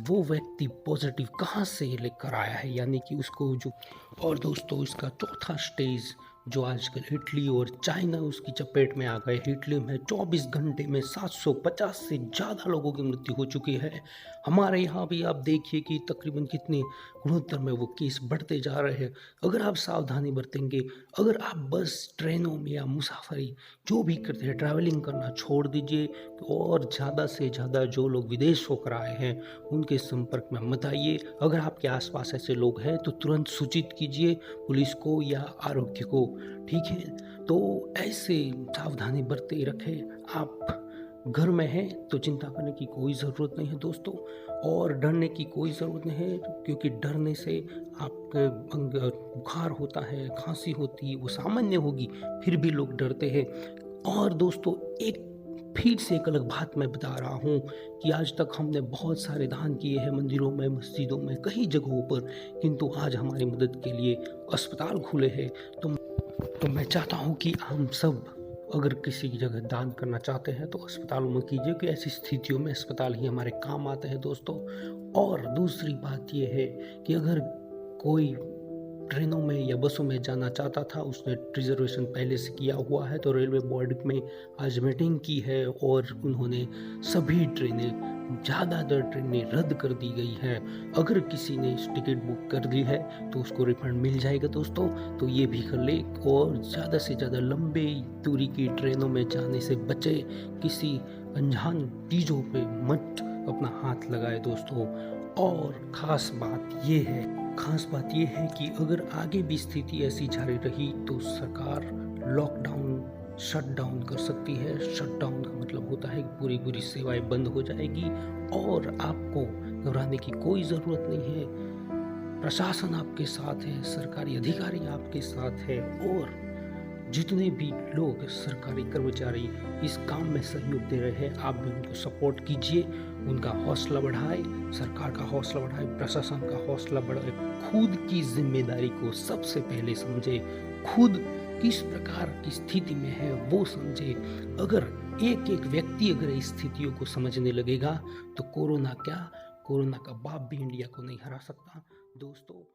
वो व्यक्ति पॉजिटिव कहाँ से लेकर आया है, यानी कि उसको जो। और दोस्तों, इसका चौथा स्टेज जो आजकल इटली और चाइना उसकी चपेट में आ गए। इटली में 24 घंटे में 750 से ज़्यादा लोगों की मृत्यु हो चुकी है। हमारे यहाँ भी आप देखिए कि तकरीबन कितने गुणोत्तर में वो केस बढ़ते जा रहे हैं। अगर आप सावधानी बरतेंगे, अगर आप बस ट्रेनों में या मुसाफरी जो भी करते हैं, ट्रैवलिंग करना छोड़ दीजिए। और ज़्यादा से ज़्यादा जो लोग विदेश होकर आए हैं उनके संपर्क में मत आइए। अगर आपके आसपास ऐसे लोग हैं तो तुरंत सूचित कीजिए पुलिस को या आरोग्य को, ठीक है। तो ऐसे सावधानी बरते रखें। आप घर में हैं तो चिंता करने की कोई ज़रूरत नहीं है दोस्तों, और डरने की कोई ज़रूरत नहीं है, क्योंकि डरने से आपके बुखार होता है, खांसी होती है, वो सामान्य होगी, फिर भी लोग डरते हैं। और दोस्तों, एक फिर से एक अलग बात मैं बता रहा हूँ कि आज तक हमने बहुत सारे दान किए हैं मंदिरों में, मस्जिदों में, कई जगहों पर, किंतु आज हमारी मदद के लिए अस्पताल खुले हैं। तो मैं चाहता हूँ कि हम सब अगर किसी की जगह दान करना चाहते हैं तो अस्पतालों में कीजिए, कि ऐसी स्थितियों में अस्पताल ही हमारे काम आते हैं दोस्तों। और दूसरी बात यह है कि अगर कोई ट्रेनों में या बसों में जाना चाहता था, उसने रिजर्वेशन पहले से किया हुआ है, तो रेलवे बोर्ड में आज मीटिंग की है और उन्होंने सभी ट्रेनें, ज़्यादातर ट्रेनें रद्द कर दी गई हैं। अगर किसी ने टिकट बुक कर ली है तो उसको रिफंड मिल जाएगा दोस्तों, तो ये भी कर ले। और ज़्यादा से ज़्यादा लंबे दूरी की ट्रेनों में जाने से बचे, किसी अनजान चीज़ों पे मत अपना हाथ लगाए दोस्तों। और ख़ास बात ये है कि अगर आगे भी स्थिति ऐसी जारी रही तो सरकार लॉकडाउन, शटडाउन कर सकती है। शटडाउन का मतलब होता है कि पूरी सेवाएं बंद हो जाएगी और आपको घबराने की कोई ज़रूरत नहीं है। प्रशासन आपके साथ है, सरकारी अधिकारी आपके साथ है, और जितने भी लोग सरकारी कर्मचारी इस काम में सहयोग दे रहे हैं, आप भी उनको सपोर्ट कीजिए, उनका हौसला बढ़ाए, सरकार का हौसला बढ़ाए, प्रशासन का हौसला बढ़ाए। खुद की जिम्मेदारी को सबसे पहले समझे, खुद किस प्रकार की स्थिति में है वो समझे। अगर एक एक व्यक्ति अगर इस स्थितियों को समझने लगेगा तो कोरोना का बाप भी इंडिया को नहीं हरा सकता दोस्तों।